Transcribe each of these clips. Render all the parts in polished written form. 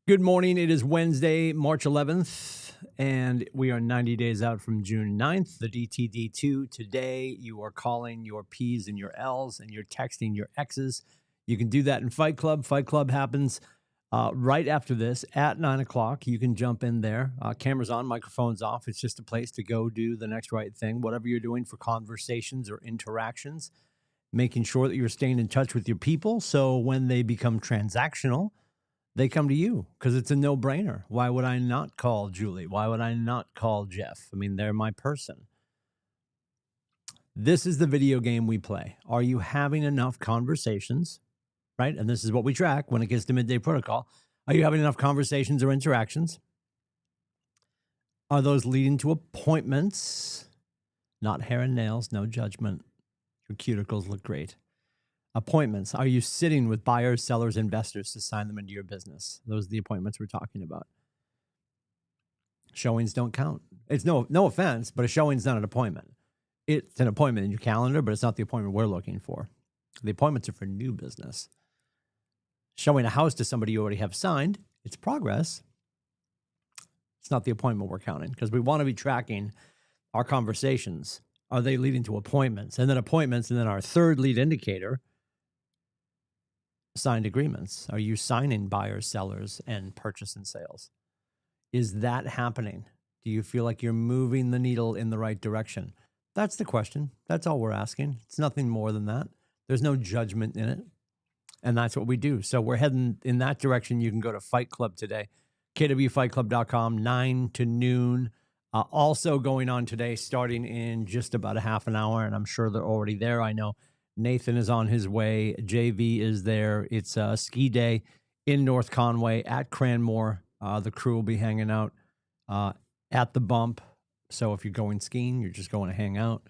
Good morning. It is Wednesday, March 11th, and we are 90 days out from June 9th, the DTD2. Today, you are calling your P's and your L's, and you're texting your X's. You can do that in Fight Club. Fight Club happens right after this at 9 o'clock. You can jump in there. Cameras on, microphones off. It's just a place to go do the next right thing, whatever you're doing for conversations or interactions, making sure that you're staying in touch with your people. So when they become transactional, they come to you because it's a no-brainer. Why would I not call Julie? Why would I not call Jeff? I mean, they're my person. This is the video game we play. Are you having enough conversations, right? And this is what we track when it gets to midday protocol. Are you having enough conversations or interactions? Are those leading to appointments? Not hair and nails, no judgment. Your cuticles look great. Appointments. Are you sitting with buyers, sellers, investors to sign them into your business? Those are the appointments we're talking about. Showings don't count. It's no offense, but a showing's not an appointment. It's an appointment in your calendar, but it's not the appointment we're looking for. The appointments are for new business. Showing a house to somebody you already have signed, it's progress. It's not the appointment we're counting because we want to be tracking our conversations. Are they leading to appointments? And then appointments, and then our third lead indicator, signed agreements. Are you signing buyers, sellers, and purchase and sales? Is that happening? Do you feel like you're moving the needle in the right direction? That's the question. That's all we're asking. It's nothing more than that. There's no judgment in it. And that's what we do. So we're heading in that direction. You can go to Fight Club today, KWFightClub.com, 9 to noon. Also going on today, starting in just about a half an hour, and I'm sure they're already there. I know Nathan is on his way. JV is there. It's a ski day in North Conway at Cranmore. The crew will be hanging out at the bump. So if you're going skiing, you're just going to hang out.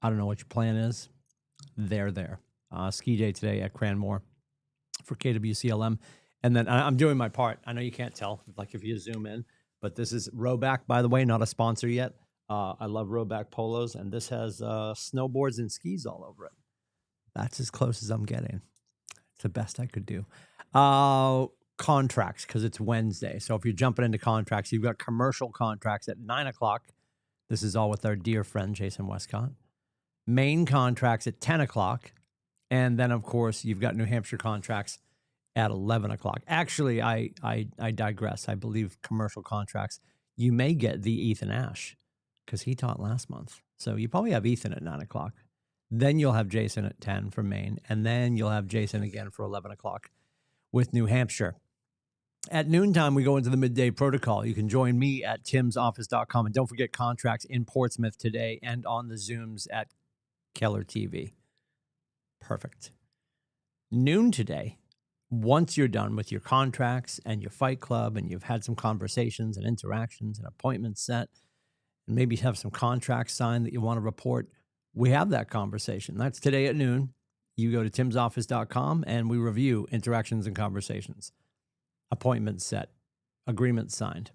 I don't know what your plan is. They're there. Ski day today at Cranmore for KWCLM. And then I'm doing my part. I know you can't tell, like if you zoom in, but this is Rowback, by the way, not a sponsor yet. I love Rowback polos, and this has snowboards and skis all over it. That's as close as I'm getting. It's the best I could do. Contracts, because it's Wednesday. So if you're jumping into contracts, you've got commercial contracts at 9 o'clock. This is all with our dear friend, Jason Westcott. Main contracts at 10 o'clock. And then, of course, you've got New Hampshire contracts at 11 o'clock. Actually, I digress. I believe commercial contracts, you may get the Ethan Ash, because he taught last month. So you probably have Ethan at 9 o'clock. Then you'll have Jason at 10 for Maine. And then you'll have Jason again for 11 o'clock with New Hampshire. At noontime, we go into the midday protocol. You can join me at timsoffice.com. And don't forget contracts in Portsmouth today and on the Zooms at Keller TV. Perfect. Noon today, once you're done with your contracts and your Fight Club and you've had some conversations and interactions and appointments set, and maybe have some contracts signed that you want to report, we have that conversation. That's today at noon. You go to timsoffice.com and we review interactions and conversations, appointments set, agreements signed.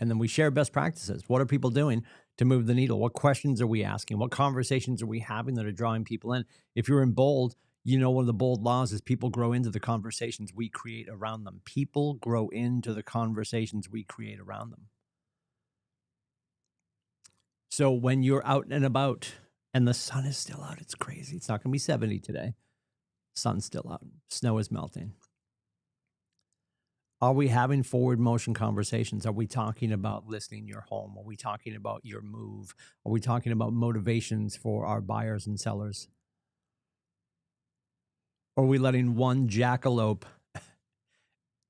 And then we share best practices. What are people doing to move the needle? What questions are we asking? What conversations are we having that are drawing people in? If you're in bold, you know one of the bold laws is people grow into the conversations we create around them. People grow into the conversations we create around them. So when you're out and about and the sun is still out, it's crazy. It's not going to be 70 today. Sun's still out. Snow is melting. Are we having forward motion conversations? Are we talking about listing your home? Are we talking about your move? Are we talking about motivations for our buyers and sellers? Or are we letting one jackalope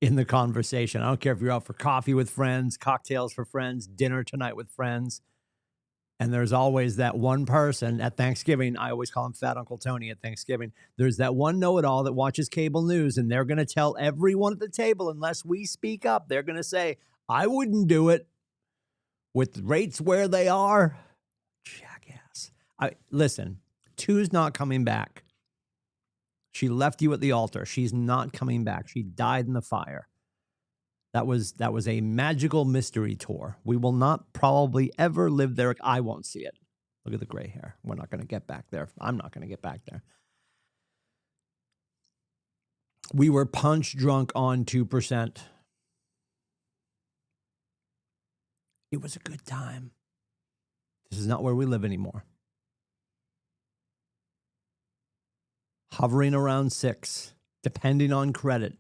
in the conversation? I don't care if you're out for coffee with friends, cocktails for friends, dinner tonight with friends. And there's always that one person at Thanksgiving. I always call him Fat Uncle Tony at Thanksgiving. There's that one know-it-all that watches cable news, and they're going to tell everyone at the table, unless we speak up, they're going to say, I wouldn't do it with rates where they are. Jackass. Listen, two's not coming back. She left you at the altar. She's not coming back. She died in the fire. That was a magical mystery tour. We will not probably ever live there. I won't see it. Look at the gray hair. We're not going to get back there. I'm not going to get back there. We were punch drunk on 2%. It was a good time. This is not where we live anymore. Hovering around 6, depending on credit,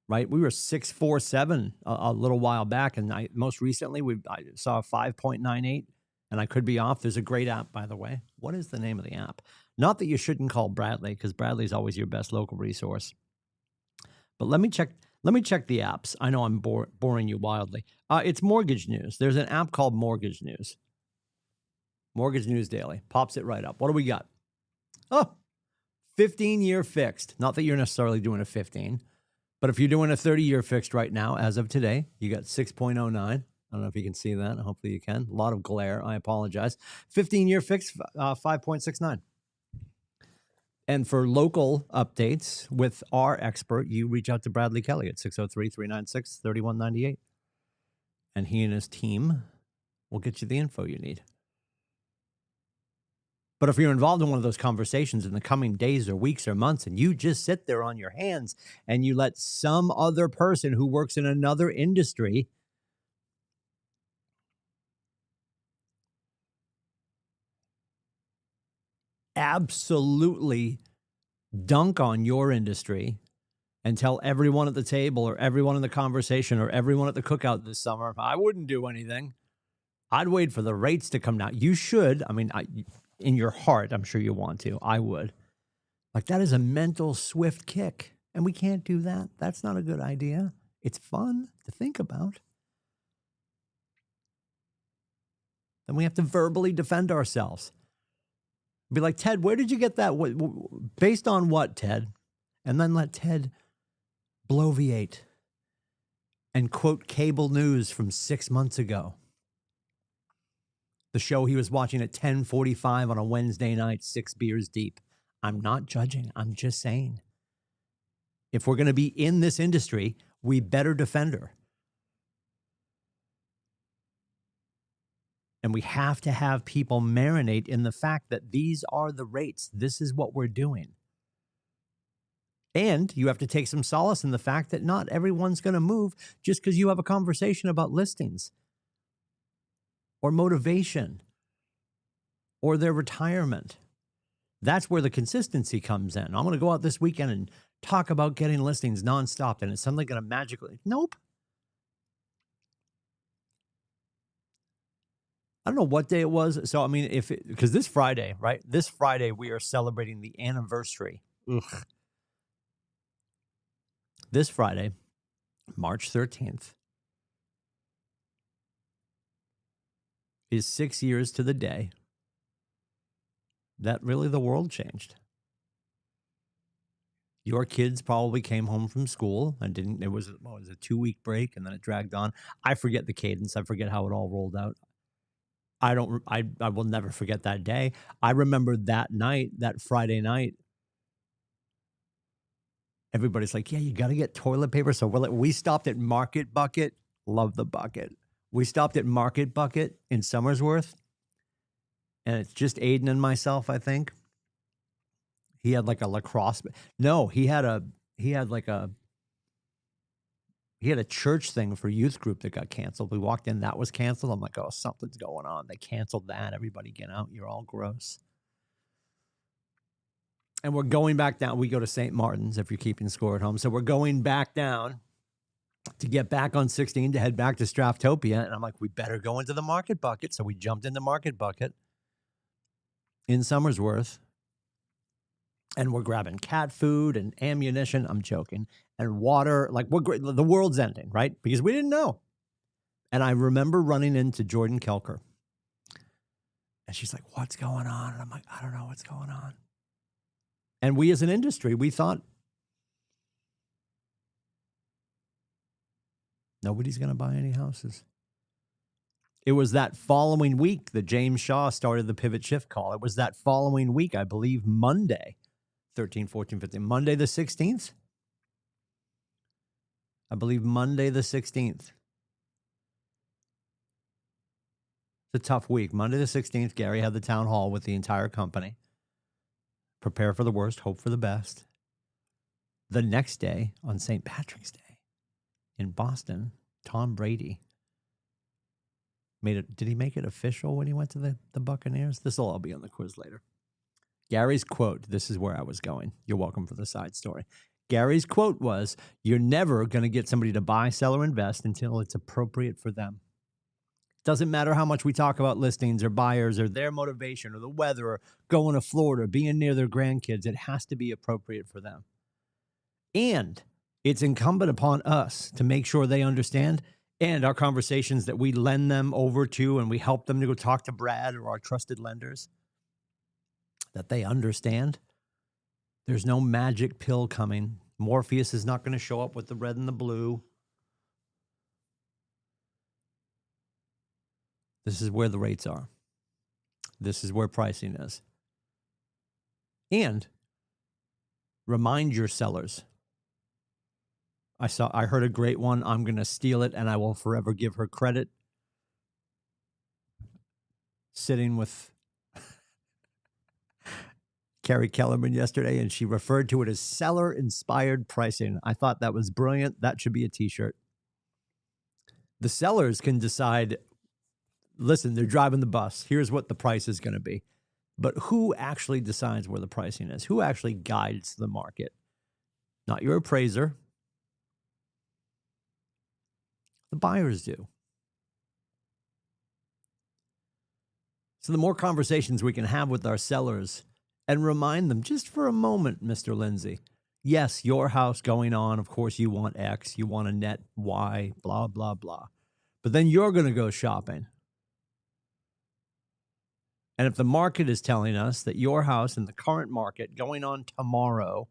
right? We were 6.47 a little while back, and most recently I saw a 5.98, and I could be off. There's a great app, by the way. What is the name of the app? Not that you shouldn't call Bradley, because Bradley's always your best local resource. But let me check the apps. I know I'm boring you wildly. It's Mortgage News. There's an app called Mortgage News. Mortgage News Daily. Pops it right up. What do we got? Oh, 15-year fixed. Not that you're necessarily doing a 15, but if you're doing a 30-year fixed right now, as of today, you got 6.09. I don't know if you can see that. Hopefully you can. A lot of glare. I apologize. 15-year fixed, 5.69. And for local updates with our expert, you reach out to Bradley Kelly at 603-396-3198. And he and his team will get you the info you need. But if you're involved in one of those conversations in the coming days or weeks or months, and you just sit there on your hands and you let some other person who works in another industry absolutely dunk on your industry and tell everyone at the table or everyone in the conversation or everyone at the cookout this summer, I wouldn't do anything. I'd wait for the rates to come down. You should. I mean, in your heart, I'm sure you want to. I would. Like, that is a mental swift kick. And we can't do that. That's not a good idea. It's fun to think about. Then we have to verbally defend ourselves. Be like, Ted, where did you get that? Based on what, Ted? And then let Ted bloviate and quote cable news from 6 months ago. The show he was watching at 10:45 on a Wednesday night, 6 beers deep. I'm not judging. I'm just saying. If we're going to be in this industry, we better defend her. And we have to have people marinate in the fact that these are the rates. This is what we're doing. And you have to take some solace in the fact that not everyone's going to move just because you have a conversation about listings or motivation or their retirement. That's where the consistency comes in. I'm going to go out this weekend and talk about getting listings nonstop, and it's suddenly going to magically. Nope. I don't know what day it was. So, I mean, because this Friday, right? This Friday, we are celebrating the anniversary. Ugh. This Friday, March 13th, is 6 years to the day that really the world changed. Your kids probably came home from school and it was a 2-week break, and then it dragged on. I forget the cadence. I forget how it all rolled out. I will never forget that day. I remember that night, that Friday night, everybody's like, yeah, you got to get toilet paper. So we stopped at Market Bucket. Love the bucket. We stopped at Market Bucket in Somersworth, and it's just Aiden and myself, I think. He had like a lacrosse. No, he had a church thing for youth group that got canceled. We walked in, that was canceled. I'm like, oh, something's going on. They canceled that. Everybody get out. You're all gross. And we're going back down. We go to St. Martin's if you're keeping score at home. So we're going back down to get back on 16 to head back to Straftopia. And I'm like, we better go into the Market Bucket. So we jumped in the Market Bucket in Somersworth. And we're grabbing cat food and ammunition. I'm joking. And water. Like, the world's ending, right? Because we didn't know. And I remember running into Jordan Kelker. And she's like, what's going on? And I'm like, I don't know what's going on. And we as an industry, we thought nobody's going to buy any houses. It was that following week that James Shaw started the pivot shift call. It was that following week, I believe, Monday, 13, 14, 15, Monday the 16th. I believe Monday the 16th. It's a tough week. Monday the 16th, Gary had the town hall with the entire company. Prepare for the worst, hope for the best. The next day, on St. Patrick's Day in Boston, Tom Brady Did he make it official when he went to the Buccaneers? This will all be on the quiz later. Gary's quote, this is where I was going. You're welcome for the side story. Gary's quote was, "You're never going to get somebody to buy, sell, or invest until it's appropriate for them." Doesn't matter how much we talk about listings or buyers or their motivation or the weather or going to Florida or being near their grandkids. It has to be appropriate for them. And it's incumbent upon us to make sure they understand, and our conversations that we lend them over to and we help them to go talk to Brad or our trusted lenders, that they understand there's no magic pill coming. Morpheus is not going to show up with the red and the blue. This is where the rates are. This is where pricing is. And remind your sellers. I heard a great one. I'm going to steal it and I will forever give her credit. Sitting with Carrie Kellerman yesterday, and she referred to it as seller-inspired pricing. I thought that was brilliant. That should be a t-shirt. The sellers can decide, listen, they're driving the bus. Here's what the price is going to be. But who actually decides where the pricing is? Who actually guides the market? Not your appraiser. The buyers do. So the more conversations we can have with our sellers and remind them just for a moment, Mr. Lindsay, yes, your house going on, of course you want X, you want a net Y, blah, blah, blah. But then you're going to go shopping. And if the market is telling us that your house in the current market going on tomorrow,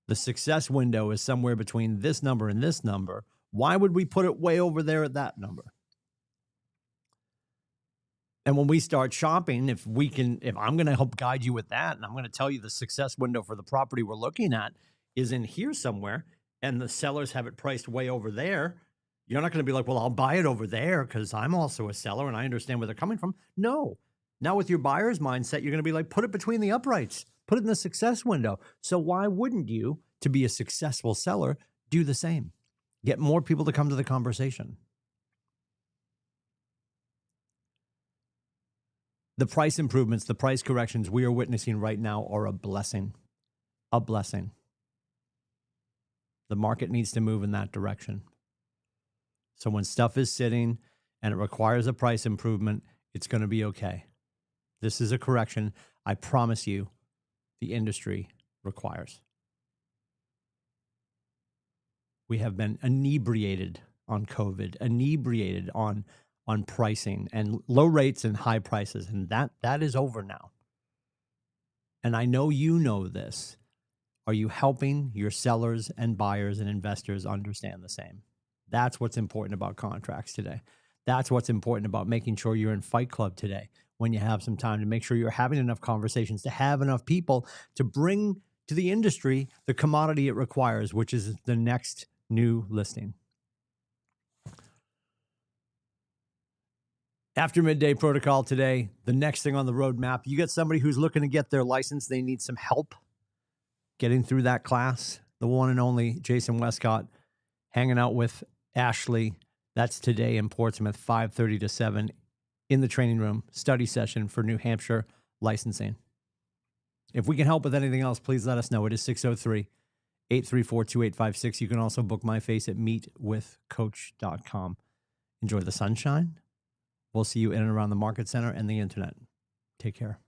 the success window is somewhere between this number and this number, why would we put it way over there at that number? And when we start shopping, if I'm going to help guide you with that, and I'm going to tell you the success window for the property we're looking at is in here somewhere, and the sellers have it priced way over there, you're not going to be like, well, I'll buy it over there because I'm also a seller and I understand where they're coming from. No. Now with your buyer's mindset, you're going to be like, put it between the uprights, put it in the success window. So why wouldn't you, to be a successful seller, do the same? Get more people to come to the conversation. The price improvements, the price corrections we are witnessing right now are a blessing. A blessing. The market needs to move in that direction. So when stuff is sitting and it requires a price improvement, it's going to be okay. This is a correction I promise you the industry requires. We have been inebriated on COVID, inebriated on pricing and low rates and high prices. And that is over now. And I know you know this. Are you helping your sellers and buyers and investors understand the same? That's what's important about contracts today. That's what's important about making sure you're in Fight Club today when you have some time to make sure you're having enough conversations, to have enough people to bring to the industry the commodity it requires, which is the next new listing. After midday protocol today, the next thing on the roadmap, you get somebody who's looking to get their license. They need some help getting through that class. The one and only Jason Westcott hanging out with Ashley. That's today in Portsmouth, 5:30 to 7 in the training room, study session for New Hampshire licensing. If we can help with anything else, please let us know. It is 603-834-2856. You can also book my face at meetwithcoach.com. Enjoy the sunshine. We'll see you in and around the market center and the internet. Take care.